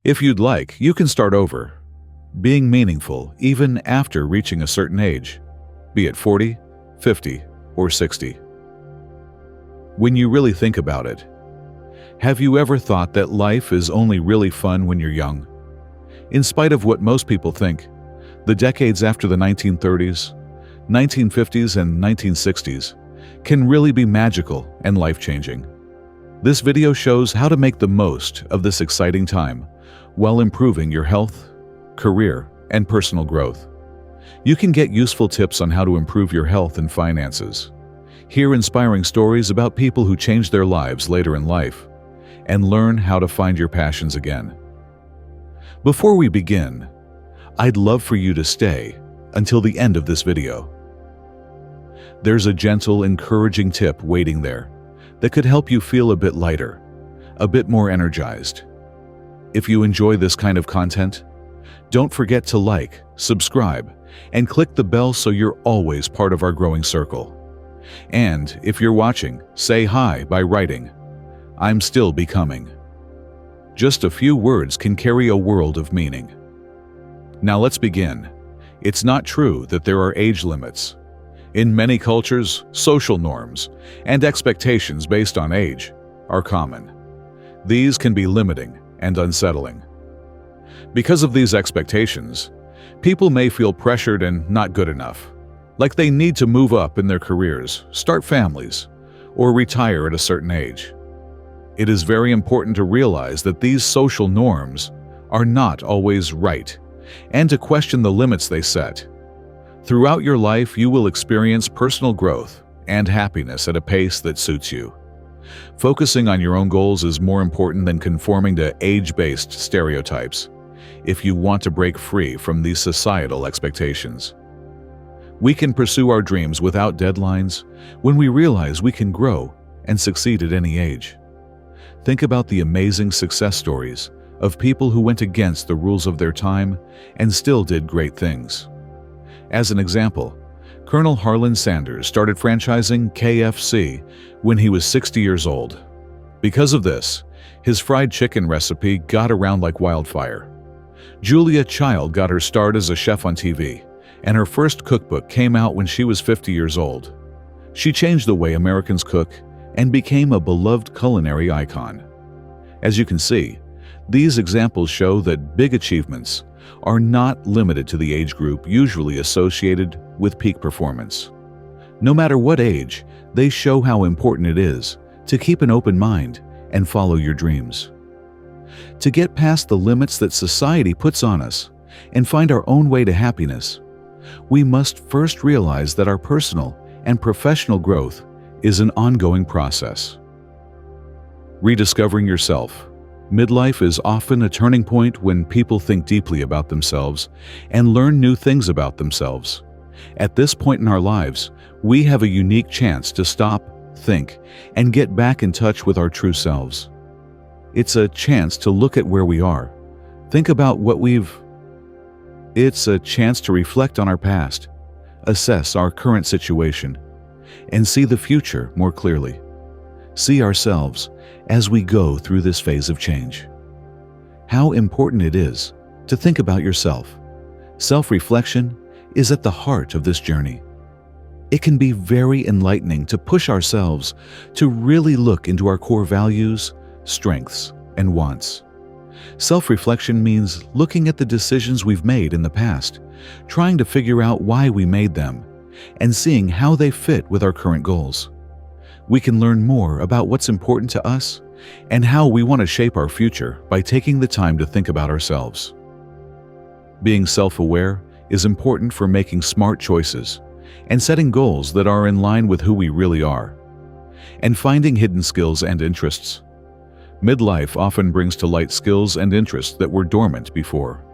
If you'd like, you can start over. Being meaningful even after reaching a certain age, be it 40, 50, or 60. When you really think about it, have you ever thought that life is only really fun when you're young? In spite of what most people think, the decades after the 1930s, 1950s, and 1960s can really be magical and life-changing. This video shows how to make the most of this exciting time while improving your health, career, and personal growth. You can get useful tips on how to improve your health and finances, hear inspiring stories about people who changed their lives later in life, and learn how to find your passions again. Before we begin, I'd love for you to stay until the end of this video. There's a gentle, encouraging tip waiting there that could help you feel a bit lighter, a bit more energized. If you enjoy this kind of content, don't forget to like, subscribe, and click the bell so you're always part of our growing circle. And if you're watching, say hi by writing, "I'm still becoming." Just a few words can carry a world of meaning. Now let's begin. It's not true that there are age limits. In many cultures, social norms and expectations based on age are common. These can be limiting and unsettling. Because of these expectations, people may feel pressured and not good enough, like they need to move up in their careers, start families, or retire at a certain age. It is very important to realize that these social norms are not always right, and to question the limits they set. Throughout your life, you will experience personal growth and happiness at a pace that suits you. Focusing on your own goals is more important than conforming to age-based stereotypes if you want to break free from these societal expectations. We can pursue our dreams without deadlines when we realize we can grow and succeed at any age. Think about the amazing success stories of people who went against the rules of their time and still did great things. As an example, Colonel Harlan Sanders started franchising KFC when he was 60 years old. Because of this, his fried chicken recipe got around like wildfire. Julia Child got her start as a chef on TV, and her first cookbook came out when she was 50 years old. She changed the way Americans cook and became a beloved culinary icon. As you can see, these examples show that big achievements are not limited to the age group usually associated with peak performance. No matter what age, they show how important it is to keep an open mind and follow your dreams. To get past the limits that society puts on us and find our own way to happiness, we must first realize that our personal and professional growth is an ongoing process. Rediscovering yourself. Midlife is often a turning point when people think deeply about themselves and learn new things about themselves. At this point in our lives, we have a unique chance to stop, think, and get back in touch with our true selves. It's a chance to look at where we are, think about what It's a chance to reflect on our past, assess our current situation, and see the future more clearly. See ourselves as we go through this phase of change. How important it is to think about yourself. Self-reflection is at the heart of this journey. It can be very enlightening to push ourselves to really look into our core values, strengths, and wants. Self-reflection means looking at the decisions we've made in the past, trying to figure out why we made them, and seeing how they fit with our current goals. We can learn more about what's important to us and how we want to shape our future by taking the time to think about ourselves. Being self-aware is important for making smart choices and setting goals that are in line with who we really are, and finding hidden skills and interests. Midlife often brings to light skills and interests that were dormant before.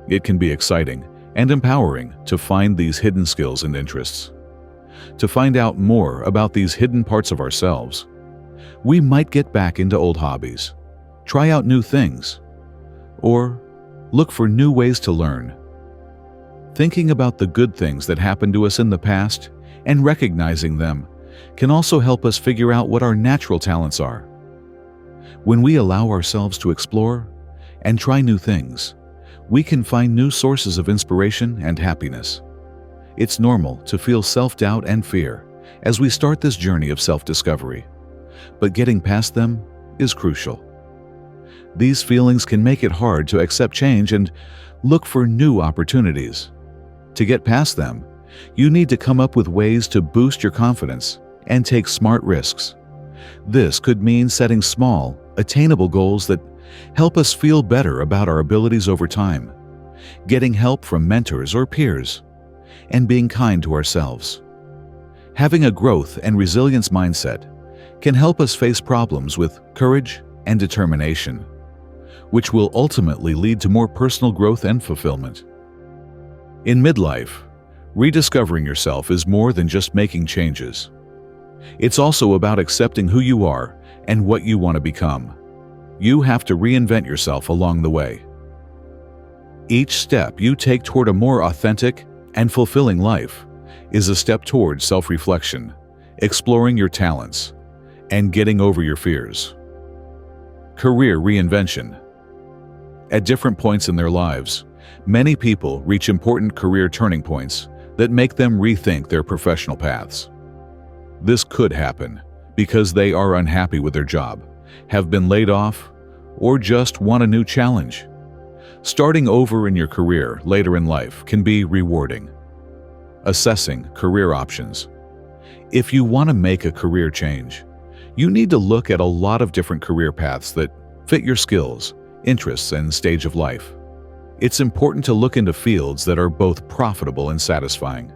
It can be exciting and empowering to find these hidden skills and interests. To find out more about these hidden parts of ourselves, we might get back into old hobbies, try out new things, or look for new ways to learn. Thinking about the good things that happened to us in the past and recognizing them can also help us figure out what our natural talents are. When we allow ourselves to explore, and try new things, we can find new sources of inspiration and happiness. It's normal to feel self-doubt and fear as we start this journey of self-discovery, but getting past them is crucial. These feelings can make it hard to accept change and look for new opportunities. To get past them, you need to come up with ways to boost your confidence and take smart risks. This could mean setting small, attainable goals that help us feel better about our abilities over time, getting help from mentors or peers, and being kind to ourselves. Having a growth and resilience mindset can help us face problems with courage and determination, which will ultimately lead to more personal growth and fulfillment. In midlife, rediscovering yourself is more than just making changes. It's also about accepting who you are and what you want to become. You have to reinvent yourself along the way. Each step you take toward a more authentic and fulfilling life is a step toward self-reflection, exploring your talents, and getting over your fears. Career reinvention. At different points in their lives, many people reach important career turning points that make them rethink their professional paths. This could happen because they are unhappy with their job, have been laid off, or just want a new challenge. Starting over in your career later in life can be rewarding. Assessing career options. If you want to make a career change, you need to look at a lot of different career paths that fit your skills, interests, and stage of life. It's important to look into fields that are both profitable and satisfying.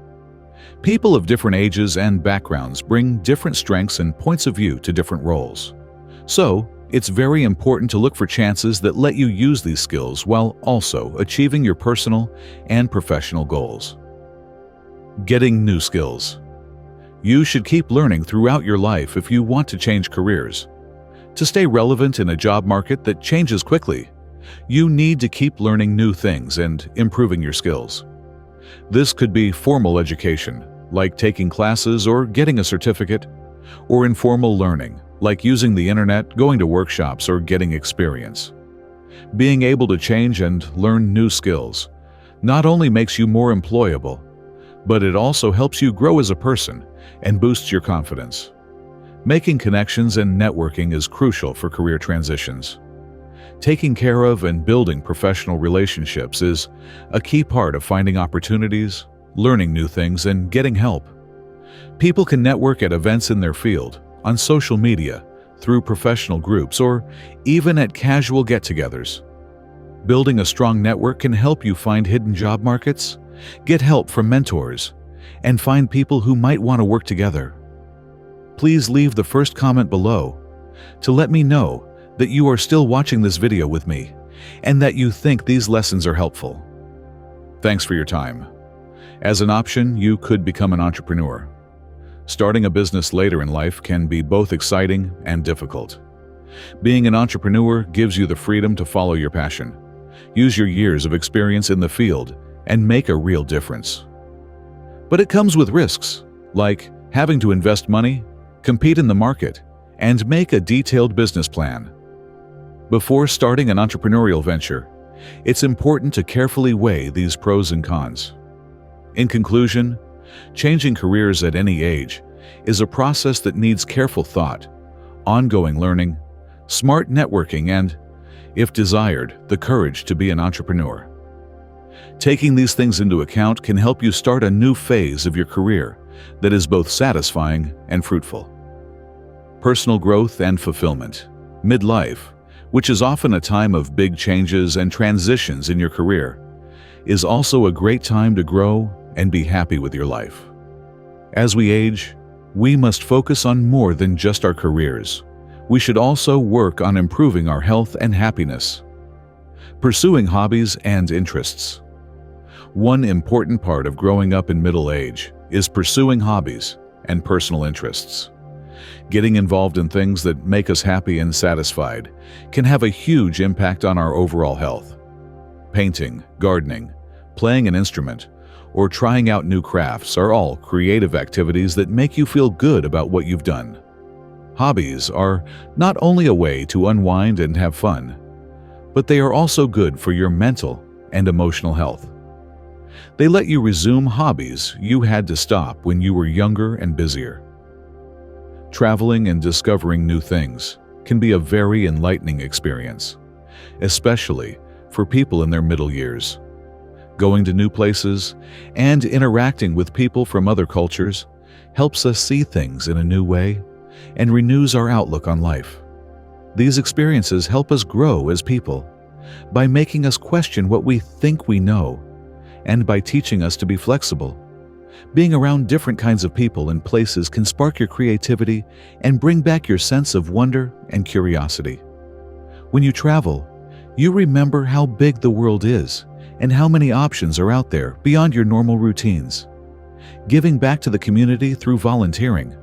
People of different ages and backgrounds bring different strengths and points of view to different roles. So, it's very important to look for chances that let you use these skills while also achieving your personal and professional goals. Getting new skills. You should keep learning throughout your life if you want to change careers. To stay relevant in a job market that changes quickly, you need to keep learning new things and improving your skills. This could be formal education, like taking classes or getting a certificate, or informal learning, like using the internet, going to workshops, or getting experience. Being able to change and learn new skills not only makes you more employable, but it also helps you grow as a person and boosts your confidence. Making connections and networking is crucial for career transitions. Taking care of and building professional relationships is a key part of finding opportunities, learning new things, and getting help. People can network at events in their field, on social media, through professional groups, or even at casual get-togethers. Building a strong network can help you find hidden job markets, get help from mentors, and find people who might want to work together. Please leave the first comment below to let me know that you are still watching this video with me and that you think these lessons are helpful. Thanks for your time. As an option, you could become an entrepreneur. Starting a business later in life can be both exciting and difficult. Being an entrepreneur gives you the freedom to follow your passion, use your years of experience in the field, and make a real difference. But it comes with risks, like having to invest money, compete in the market, and make a detailed business plan. Before starting an entrepreneurial venture, it's important to carefully weigh these pros and cons. In conclusion, changing careers at any age is a process that needs careful thought, ongoing learning, smart networking, and, if desired, the courage to be an entrepreneur. Taking these things into account can help you start a new phase of your career that is both satisfying and fruitful. Personal growth and fulfillment. Midlife, which is often a time of big changes and transitions in your career, is also a great time to grow and be happy with your life. As we age, we must focus on more than just our careers. We should also work on improving our health and happiness. Pursuing hobbies and interests. One important part of growing up in middle age is pursuing hobbies and personal interests. Getting involved in things that make us happy and satisfied can have a huge impact on our overall health. Painting, gardening, playing an instrument, or trying out new crafts are all creative activities that make you feel good about what you've done. Hobbies are not only a way to unwind and have fun, but they are also good for your mental and emotional health. They let you resume hobbies you had to stop when you were younger and busier. Traveling and discovering new things can be a very enlightening experience, especially for people in their middle years. Going to new places and interacting with people from other cultures helps us see things in a new way and renews our outlook on life. These experiences help us grow as people by making us question what we think we know and by teaching us to be flexible. Being around different kinds of people and places can spark your creativity and bring back your sense of wonder and curiosity. When you travel, you remember how big the world is and how many options are out there beyond your normal routines. Giving back to the community through volunteering.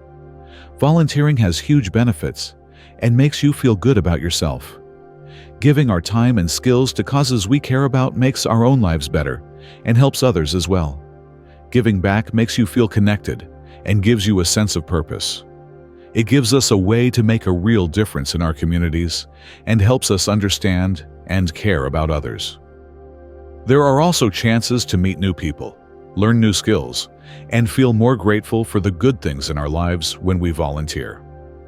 Volunteering has huge benefits and makes you feel good about yourself. Giving our time and skills to causes we care about makes our own lives better and helps others as well. Giving back makes you feel connected and gives you a sense of purpose. It gives us a way to make a real difference in our communities and helps us understand and care about others. There are also chances to meet new people, learn new skills, and feel more grateful for the good things in our lives when we volunteer.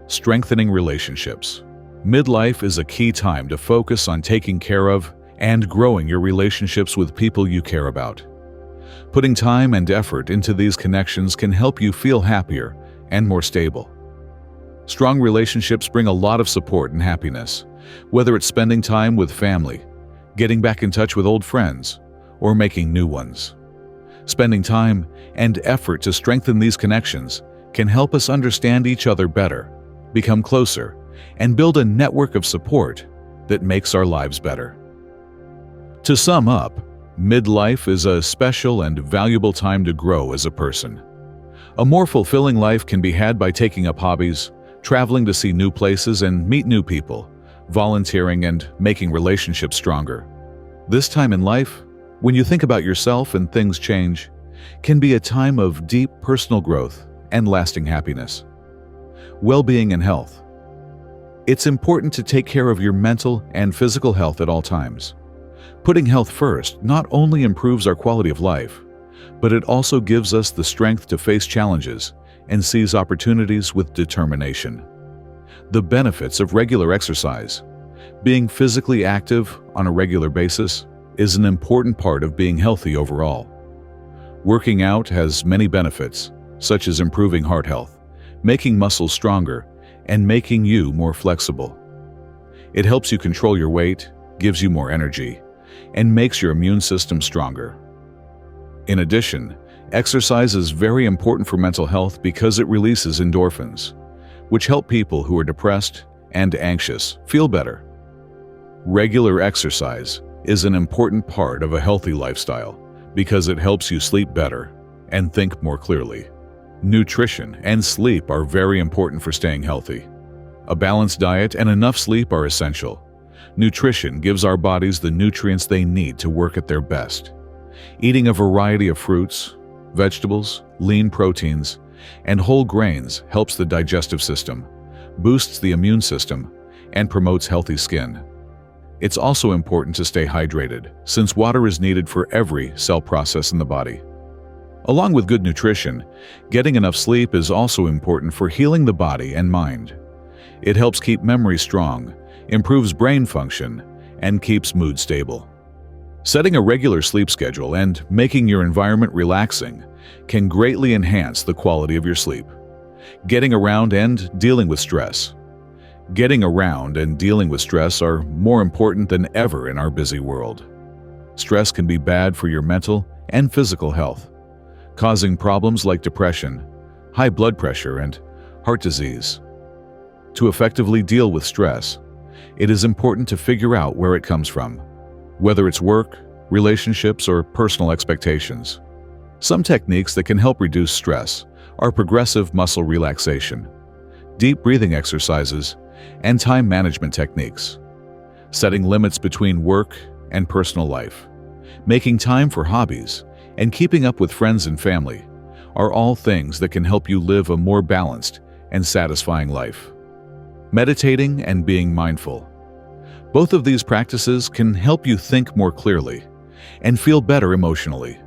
Strengthening relationships. Midlife is a key time to focus on taking care of and growing your relationships with people you care about. Putting time and effort into these connections can help you feel happier and more stable. Strong relationships bring a lot of support and happiness, whether it's spending time with family, getting back in touch with old friends, or making new ones. Spending time and effort to strengthen these connections can help us understand each other better, become closer, and build a network of support that makes our lives better. To sum up, midlife is a special and valuable time to grow as a person. A more fulfilling life can be had by taking up hobbies, traveling to see new places and meet new people, volunteering and making relationships stronger. This time in life, when you think about yourself and things change, can be a time of deep personal growth and lasting happiness. Well-being and health. It's important to take care of your mental and physical health at all times. Putting health first not only improves our quality of life, but it also gives us the strength to face challenges and seize opportunities with determination. The benefits of regular exercise. Being physically active on a regular basis is an important part of being healthy overall. Working out has many benefits, such as improving heart health, making muscles stronger, and making you more flexible. It helps you control your weight, gives you more energy, and makes your immune system stronger. In addition, exercise is very important for mental health because it releases endorphins, which help people who are depressed and anxious feel better. Regular exercise is an important part of a healthy lifestyle because it helps you sleep better and think more clearly. Nutrition and sleep are very important for staying healthy. A balanced diet and enough sleep are essential. Nutrition gives our bodies the nutrients they need to work at their best. Eating a variety of fruits, vegetables, lean proteins, and whole grains helps the digestive system, boosts the immune system, and promotes healthy skin. It's also important to stay hydrated, since water is needed for every cell process in the body. Along with good nutrition, getting enough sleep is also important for healing the body and mind. It helps keep memory strong, improves brain function, and keeps mood stable. Setting a regular sleep schedule and making your environment relaxing can greatly enhance the quality of your sleep. Getting around and dealing with stress. Getting around and dealing with stress are more important than ever in our busy world. Stress can be bad for your mental and physical health, causing problems like depression, high blood pressure, and heart disease. To effectively deal with stress, it is important to figure out where it comes from, whether it's work, relationships, or personal expectations. Some techniques that can help reduce stress are progressive muscle relaxation, deep breathing exercises, and time management techniques. Setting limits between work and personal life, making time for hobbies, and keeping up with friends and family are all things that can help you live a more balanced and satisfying life. Meditating and being mindful. Both of these practices can help you think more clearly and feel better emotionally.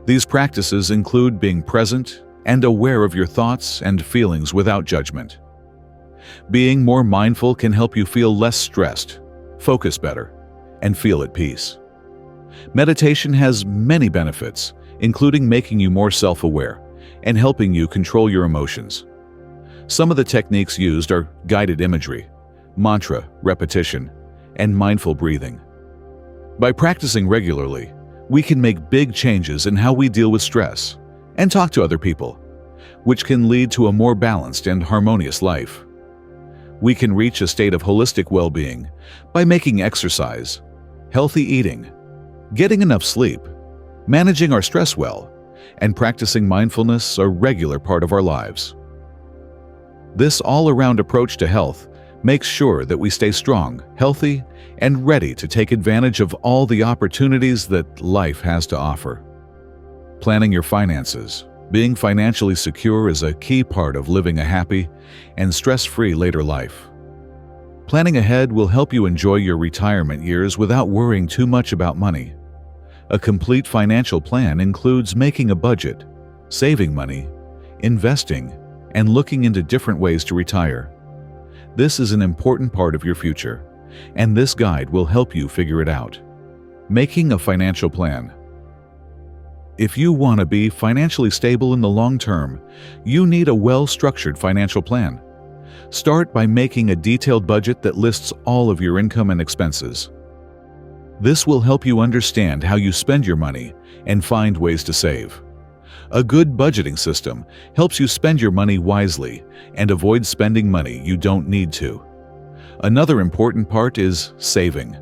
These practices include being present and aware of your thoughts and feelings without judgment. Being more mindful can help you feel less stressed, focus better, and feel at peace. Meditation has many benefits, including making you more self-aware and helping you control your emotions. Some of the techniques used are guided imagery, mantra repetition, and mindful breathing. By practicing regularly, we can make big changes in how we deal with stress and talk to other people, which can lead to a more balanced and harmonious life. We can reach a state of holistic well-being by making exercise, healthy eating, getting enough sleep, managing our stress well, and practicing mindfulness a regular part of our lives. This all-around approach to health makes sure that we stay strong, healthy, and ready to take advantage of all the opportunities that life has to offer. Planning your finances. Being financially secure is a key part of living a happy and stress-free later life. Planning ahead will help you enjoy your retirement years without worrying too much about money. A complete financial plan includes making a budget, saving money, investing, and looking into different ways to retire. This is an important part of your future, and this guide will help you figure it out. Making a financial plan. If you want to be financially stable in the long term, you need a well-structured financial plan. Start by making a detailed budget that lists all of your income and expenses. This will help you understand how you spend your money and find ways to save. A good budgeting system helps you spend your money wisely and avoid spending money you don't need to. Another important part is saving.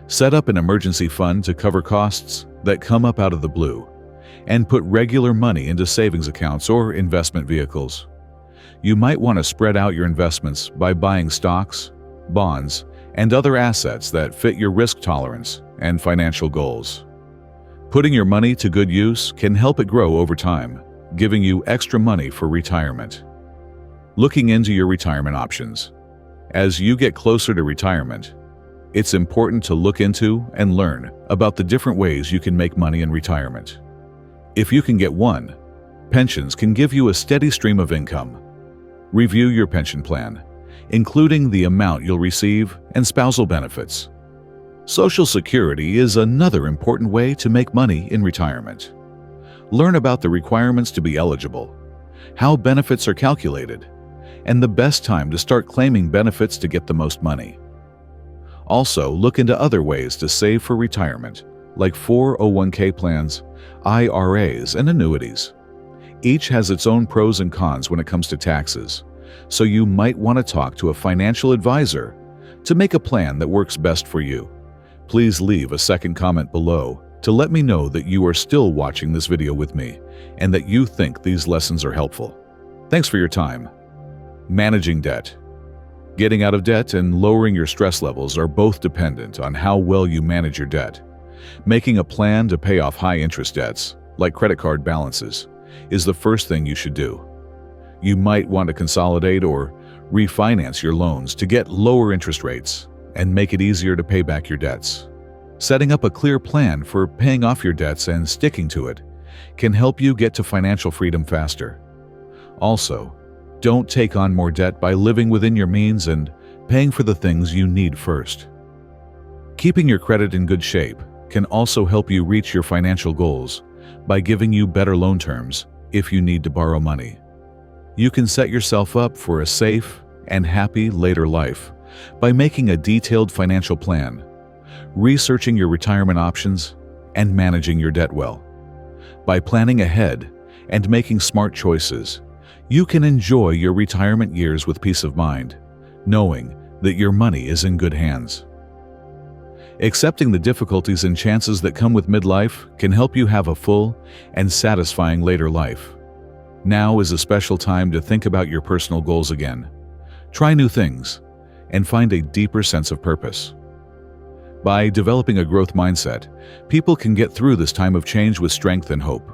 Set up an emergency fund to cover costs that come up out of the blue, and put regular money into savings accounts or investment vehicles. You might want to spread out your investments by buying stocks, bonds, and other assets that fit your risk tolerance and financial goals. Putting your money to good use can help it grow over time, giving you extra money for retirement. Looking into your retirement options. As you get closer to retirement, it's important to look into and learn about the different ways you can make money in retirement. If you can get one, pensions can give you a steady stream of income. Review your pension plan, including the amount you'll receive and spousal benefits. Social Security is another important way to make money in retirement. Learn about the requirements to be eligible, how benefits are calculated, and the best time to start claiming benefits to get the most money. Also, look into other ways to save for retirement, like 401k plans, IRAs, and annuities. Each has its own pros and cons when it comes to taxes, so you might want to talk to a financial advisor to make a plan that works best for you. Please leave a second comment below to let me know that you are still watching this video with me and that you think these lessons are helpful. Thanks for your time. Managing debt. Getting out of debt and lowering your stress levels are both dependent on how well you manage your debt. Making a plan to pay off high-interest debts, like credit card balances, is the first thing you should do. You might want to consolidate or refinance your loans to get lower interest rates and make it easier to pay back your debts. Setting up a clear plan for paying off your debts and sticking to it can help you get to financial freedom faster. Also, don't take on more debt by living within your means and paying for the things you need first. Keeping your credit in good shape can also help you reach your financial goals by giving you better loan terms if you need to borrow money. You can set yourself up for a safe and happy later life by making a detailed financial plan, researching your retirement options, and managing your debt well. By planning ahead and making smart choices, you can enjoy your retirement years with peace of mind, knowing that your money is in good hands. Accepting the difficulties and chances that come with midlife can help you have a full and satisfying later life. Now is a special time to think about your personal goals again. Try new things and find a deeper sense of purpose. By developing a growth mindset, people can get through this time of change with strength and hope,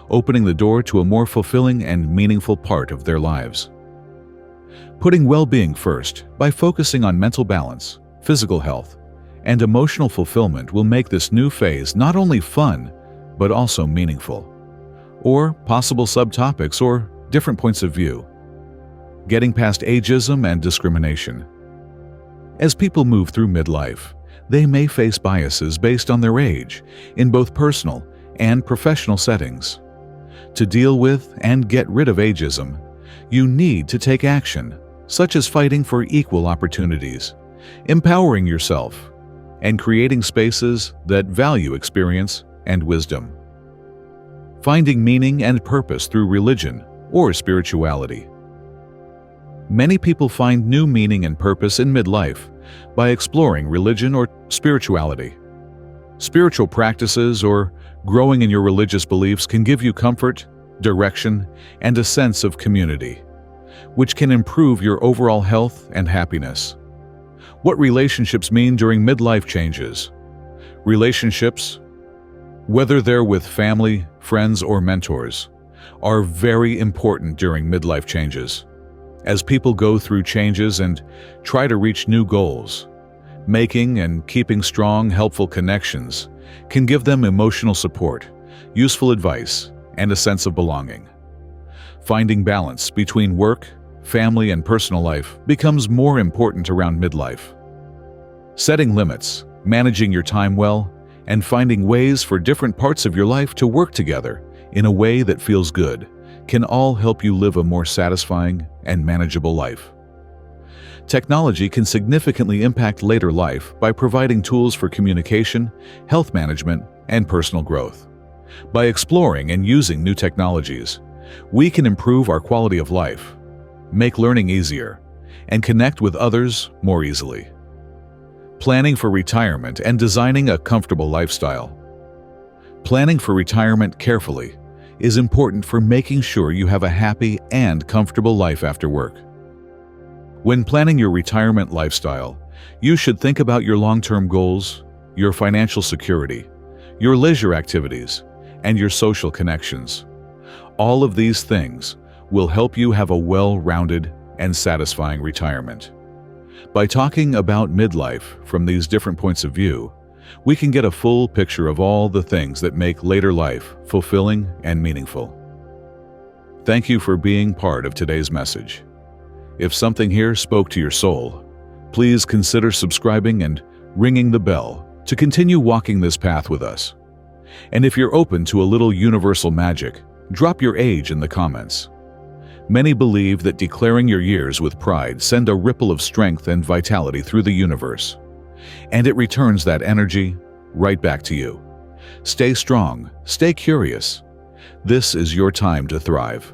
opening the door to a more fulfilling and meaningful part of their lives. Putting well-being first by focusing on mental balance, physical health, and emotional fulfillment will make this new phase not only fun, but also meaningful. Or possible subtopics or different points of view. Getting past ageism and discrimination. As people move through midlife, they may face biases based on their age in both personal and professional settings. To deal with and get rid of ageism, you need to take action, such as fighting for equal opportunities, empowering yourself, and creating spaces that value experience and wisdom. Finding meaning and purpose through religion or spirituality. Many people find new meaning and purpose in midlife by exploring religion or spirituality. Spiritual practices or growing in your religious beliefs can give you comfort, direction, and a sense of community, which can improve your overall health and happiness. What relationships mean during midlife changes. Relationships, whether they're with family, friends, or mentors, are very important during midlife changes. As people go through changes and try to reach new goals, making and keeping strong, helpful connections can give them emotional support, useful advice, and a sense of belonging. Finding balance between work, family, and personal life becomes more important around midlife. Setting limits, managing your time well, and finding ways for different parts of your life to work together in a way that feels good can all help you live a more satisfying and manageable life. Technology can significantly impact later life by providing tools for communication, health management, and personal growth. By exploring and using new technologies, we can improve our quality of life, make learning easier, and connect with others more easily. Planning for retirement and designing a comfortable lifestyle. Planning for retirement carefully is important for making sure you have a happy and comfortable life after work. When planning your retirement lifestyle, you should think about your long-term goals, your financial security, your leisure activities, and your social connections. All of these things will help you have a well-rounded and satisfying retirement. By talking about midlife from these different points of view, we can get a full picture of all the things that make later life fulfilling and meaningful. Thank you for being part of today's message. If something here spoke to your soul, please consider subscribing and ringing the bell to continue walking this path with us. And if you're open to a little universal magic, drop your age in the comments. Many believe that declaring your years with pride send a ripple of strength and vitality through the universe, and it returns that energy right back to you. Stay strong, stay curious. This is your time to thrive.